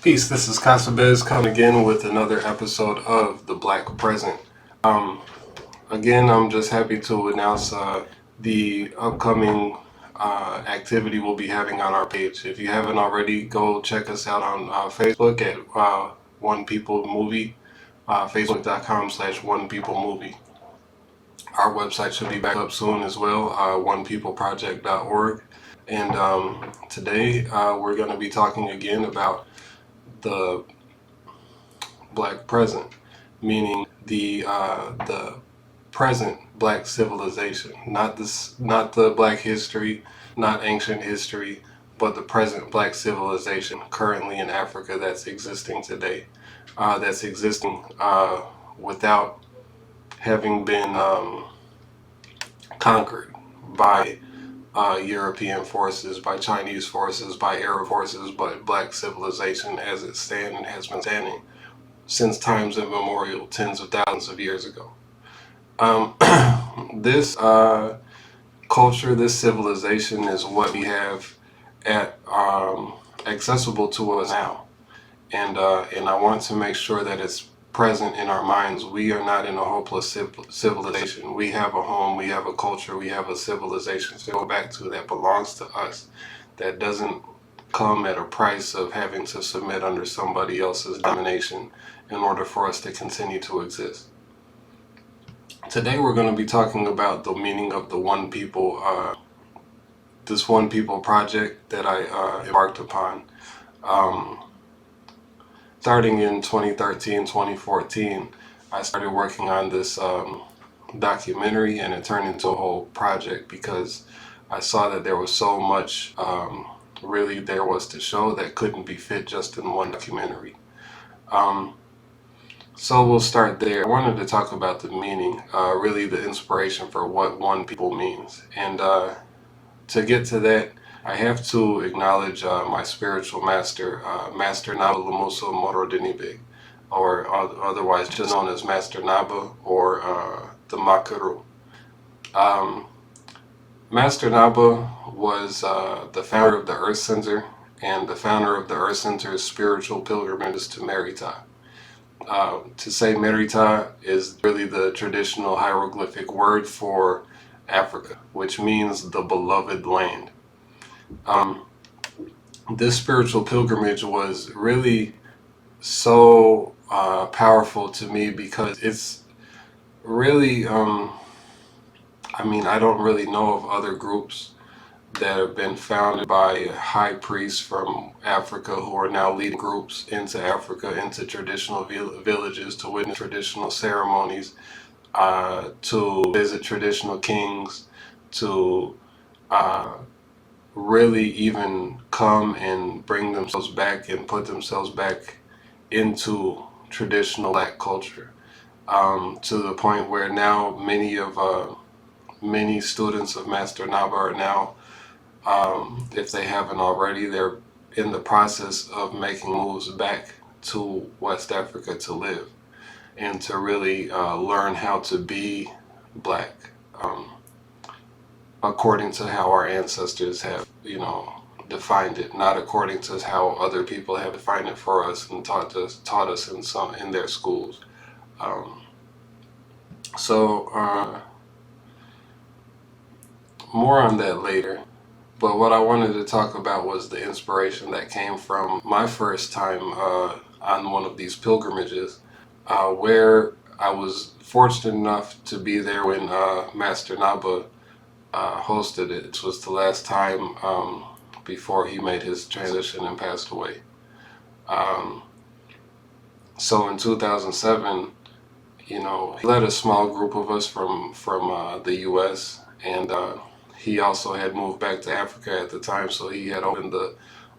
Peace, this is Casabez coming again with another episode of The Black Present. Um, Again, I'm just happy to announce the upcoming activity we'll be having on our page. If you haven't already, go check us out on Facebook at One People Movie, facebook.com/One People Movie. Our website should be back up soon as well, onepeopleproject.org. And today we're going to be talking again about the Black present, meaning the present Black civilization, not the Black history, not ancient history, but the present Black civilization currently in Africa that's existing today, that's existing without having been conquered by European forces, by Chinese forces, by Arab forces, but Black civilization as it stands and has been standing since times immemorial, tens of thousands of years ago. Um, this culture, this civilization is what we have at accessible to us now, and I want to make sure that it's present in our minds. We are not in a hopeless civilization. We have a home, we have a culture, we have a civilization to go back to that belongs to us. That doesn't come at a price of having to submit under somebody else's domination in order for us to continue to exist. Today we're going to be talking about the meaning of the One People, this One People project that I embarked upon. Um, Starting in 2013, 2014, I started working on this documentary, and it turned into a whole project because I saw that there was so much really there was to show that couldn't be fit just in one documentary. Um, so we'll start there. I wanted to talk about the meaning, really the inspiration for what One People means. And to get to that, I have to acknowledge my spiritual master, Master Naba Lamuso Moro Denibig, or otherwise just known as Master Naba or the Makaru. Um, Master Naba was the founder of the Earth Center, and the founder of the Earth Center's spiritual pilgrimage to Merita. To say Merita is really the traditional hieroglyphic word for Africa, which means the beloved land. Um, this spiritual pilgrimage was really so powerful to me because it's really, I mean, I don't really know of other groups that have been founded by high priests from Africa who are now leading groups into Africa, into traditional villages to witness traditional ceremonies, to visit traditional kings, to uh, really even come and bring themselves back and put themselves back into traditional Black culture, to the point where now many students of Master Naba are now, if they haven't already, they're in the process of making moves back to West Africa to live and to really learn how to be Black, um, according to how our ancestors have, defined it, not according to how other people have defined it for us and taught us in their schools. Um, so more on that later. But what I wanted to talk about was the inspiration that came from my first time on one of these pilgrimages, where I was fortunate enough to be there when Master Naba hosted it. It was the last time before he made his transition and passed away. Um, so in 2007, he led a small group of us from the U.S. and he also had moved back to Africa at the time, so he had opened the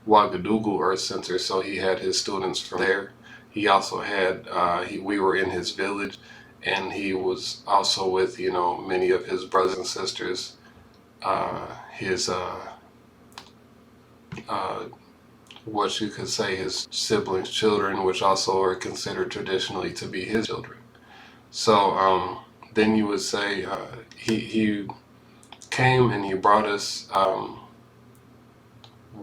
Ouagadougou Earth Center, so he had his students from there. He also had we were in his village, and he was also with many of his brothers and sisters, his uh, what you could say his siblings' children, which also are considered traditionally to be his children. So then you would say he came and he brought us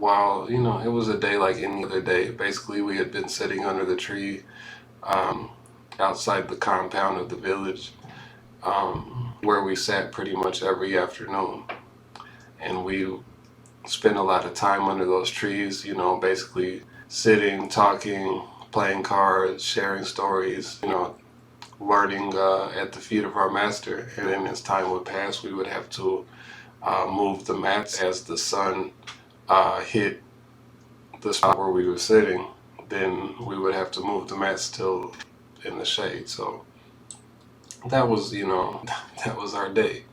while, it was a day like any other day. Basically, we had been sitting under the tree um, outside the compound of the village, where we sat pretty much every afternoon. And we spent a lot of time under those trees, basically sitting, talking, playing cards, sharing stories, learning at the feet of our master. And then as time would pass, we would have to move the mats as the sun hit the spot where we were sitting. Then we would have to move the mats still in the shade. So that was, that was our day.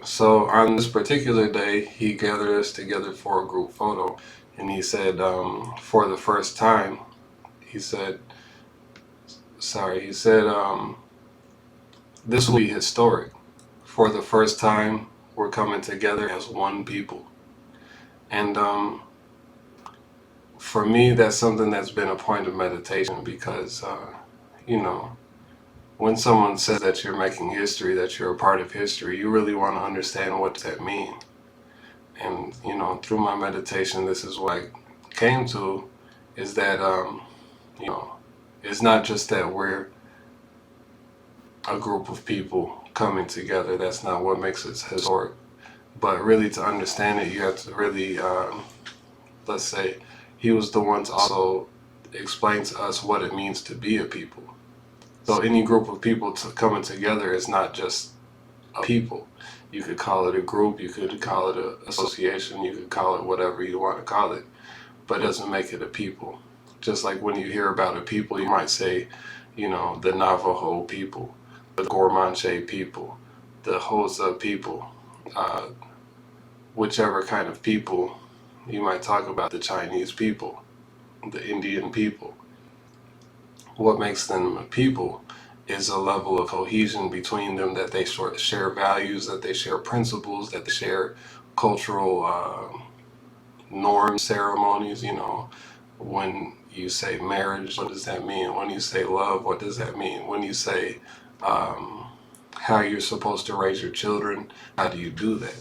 So on this particular day, he gathered us together for a group photo, and he said, for the first time, he said, this will be historic. For the first time, we're coming together as one people. And for me, that's something that's been a point of meditation because, you know, when someone says that you're making history, that you're a part of history, you really want to understand what does that mean. And, through my meditation, this is what I came to, is that, you know, it's not just that we're a group of people coming together. That's not what makes it historic. But really, to understand it, you have to really, let's say, he was the one to also explain to us what it means to be a people. So any group of people coming together is not just a people. You could call it a group, you could call it an association, you could call it whatever you want to call it, but it doesn't make it a people. Just like when you hear about a people, you might say, the Navajo people, the Gormanche people, the Hosa people, uh, whichever kind of people. You might talk about the Chinese people, the Indian people. What makes them a people is a level of cohesion between them, that they sort of share values, that they share principles, that they share cultural norms, ceremonies. When you say marriage, what does that mean? When you say love, what does that mean? When you say um, how you're supposed to raise your children, how do you do that?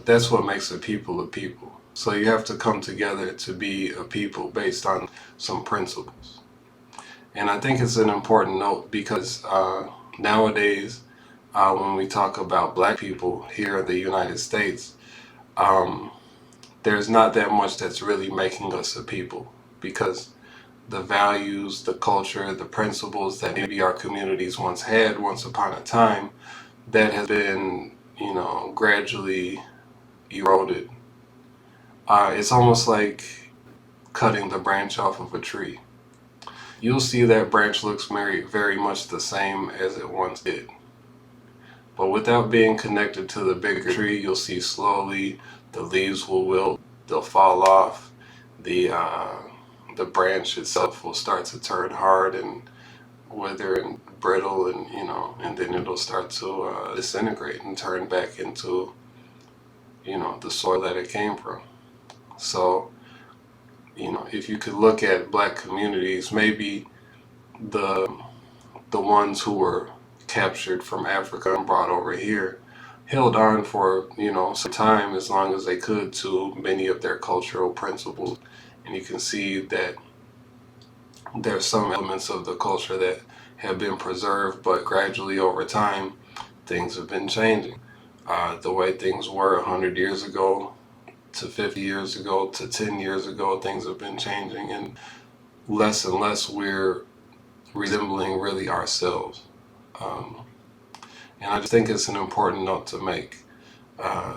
That's what makes a people a people. So you have to come together to be a people based on some principles. And I think it's an important note because nowadays, when we talk about black people here in the United States, um, there's not that much that's really making us a people, because the values, the culture, the principles that maybe our communities once had once upon a time, that has been, gradually eroded. It's almost like cutting the branch off of a tree. You'll see that branch looks very, very much the same as it once did. But without being connected to the bigger tree, you'll see slowly the leaves will wilt, they'll fall off, the uh, the branch itself will start to turn hard and wither and brittle, and and then it'll start to disintegrate and turn back into the soil that it came from. So if you could look at black communities, maybe the the ones who were captured from Africa and brought over here held on for some time, as long as they could, to many of their cultural principles. And you can see that there's some elements of the culture that have been preserved, but gradually over time things have been changing. The way things were 100 years ago to 50 years ago to 10 years ago, things have been changing, and less we're resembling really ourselves. Um, and I just think it's an important note to make, uh,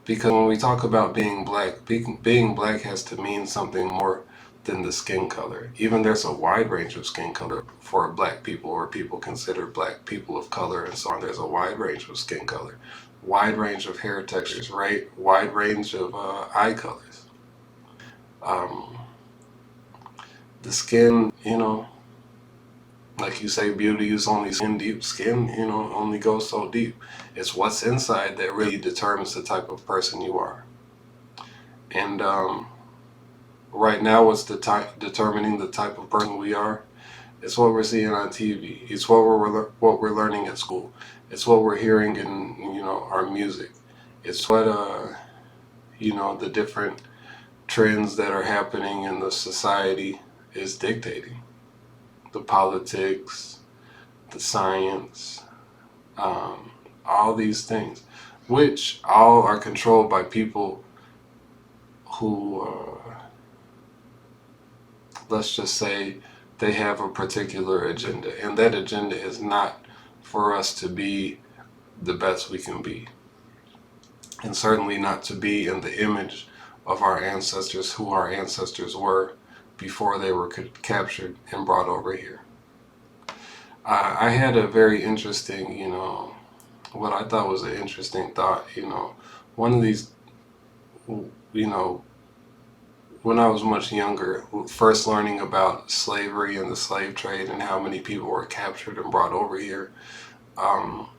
because when we talk about being black, being black has to mean something more than the skin color. Even there's a wide range of skin color for black people, or people considered black people of color, and so on. There's a wide range of skin color, wide range of hair textures, right? Wide range of eye colors. Um, the skin, like you say, beauty is only skin deep. Skin, only goes so deep. It's what's inside that really determines the type of person you are. And right now, what's determining the type of person we are? It's what we're seeing on TV. It's what we're learning at school. It's what we're hearing in our music. It's what the different trends that are happening in the society is dictating the politics, the science, um, all these things, which all are controlled by people who, let's just say, they have a particular agenda, and that agenda is not for us to be the best we can be, and certainly not to be in the image of our ancestors, who our ancestors were before they were captured and brought over here. I had a very interesting, what I thought was an interesting thought. One of these, you know, when I was much younger, first learning about slavery and the slave trade and how many people were captured and brought over here, um,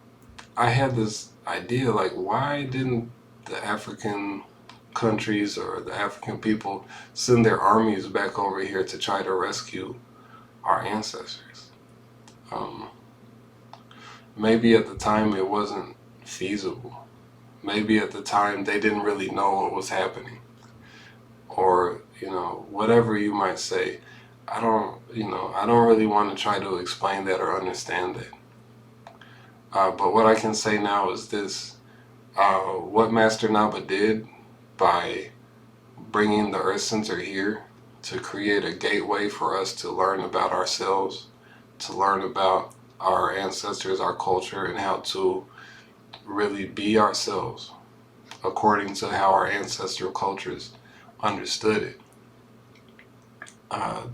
I had this idea, like, why didn't the African countries or the African people send their armies back over here to try to rescue our ancestors? Um, Maybe at the time it wasn't feasible. Maybe at the time they didn't really know what was happening. Or, whatever you might say. I don't really want to try to explain that or understand it. But what I can say now is this. What Master Naba did by bringing the Earth Center here to create a gateway for us to learn about ourselves, to learn about our ancestors, our culture, and how to really be ourselves according to how our ancestral cultures understood it.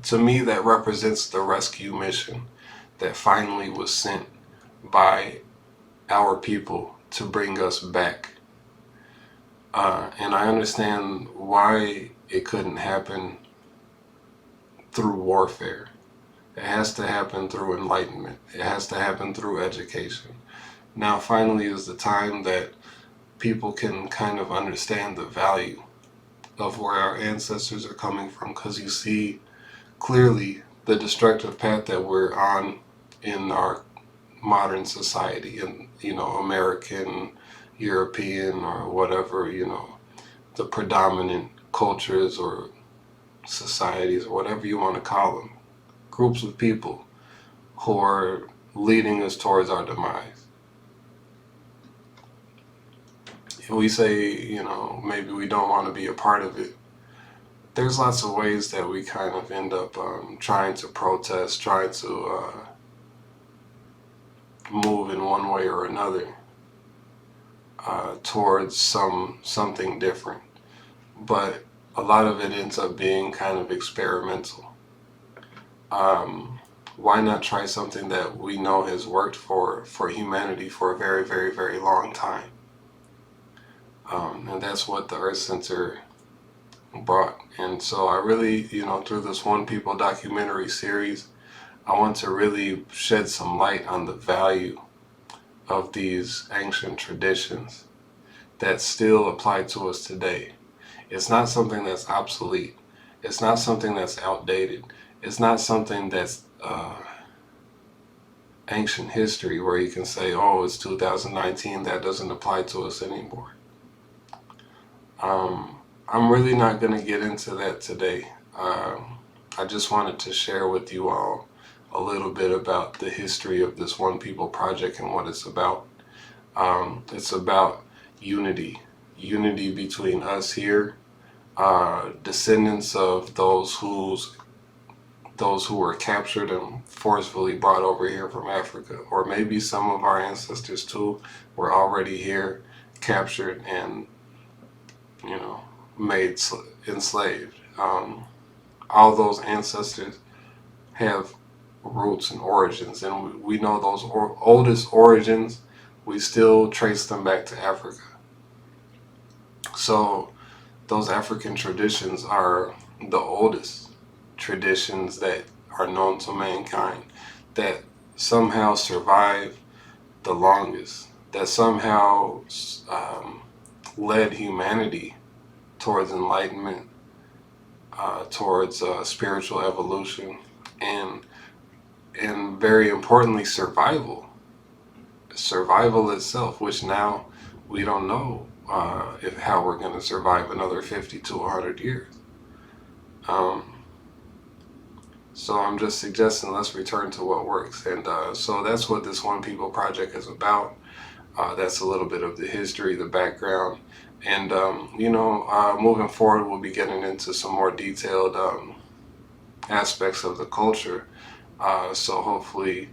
To me, that represents the rescue mission that finally was sent by our people to bring us back. And I understand why it couldn't happen through warfare. It has to happen through enlightenment. It has to happen through education. Now, finally, is the time that people can kind of understand the value of where our ancestors are coming from, because you see clearly the destructive path that we're on in our modern society, in American, European, or whatever, the predominant cultures or societies, or whatever you want to call them, groups of people who are leading us towards our demise. And we say, maybe we don't want to be a part of it. There's lots of ways that we kind of end up trying to protest, trying to move in one way or another towards something different. But a lot of it ends up being kind of experimental. Why not try something that we know has worked for humanity for a very, very, very long time? And that's what the Earth Center brought. And so I really, through this One People documentary series, I want to really shed some light on the value of these ancient traditions that still apply to us today. It's not something that's obsolete. It's not something that's outdated. It's not something that's ancient history where you can say, oh, it's 2019, that doesn't apply to us anymore. I'm really not going to get into that today. I just wanted to share with you all a little bit about the history of this One People project and what it's about. It's about unity between us here, descendants of those who were captured and forcefully brought over here from Africa, or maybe some of our ancestors too were already here, captured and made enslaved. All those ancestors have roots and origins, and we know those oldest origins. We still trace them back to Africa. So those African traditions are the oldest traditions that are known to mankind, that somehow survive the longest, that somehow led humanity towards enlightenment, towards spiritual evolution, and very importantly, survival itself, which now we don't know if how we're going to survive another 50 to 100 years. Um, so I'm just suggesting let's return to what works. And so that's what this One People Project is about. That's a little bit of the history, the background. And, moving forward, we'll be getting into some more detailed aspects of the culture. So hopefully,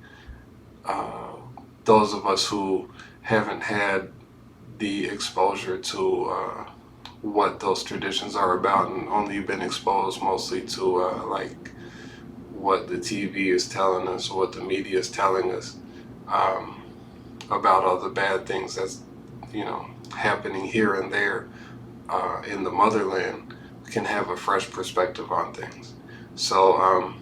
uh, those of us who haven't had the exposure to what those traditions are about and only been exposed mostly to like what the TV is telling us, what the media is telling us um, about all the bad things that's happening here and there in the motherland, can have a fresh perspective on things. So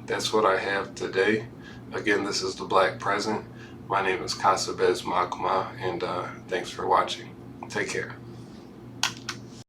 that's what I have today. Again, this is the Black Present. My name is Kasabez Makma, and thanks for watching. Take care.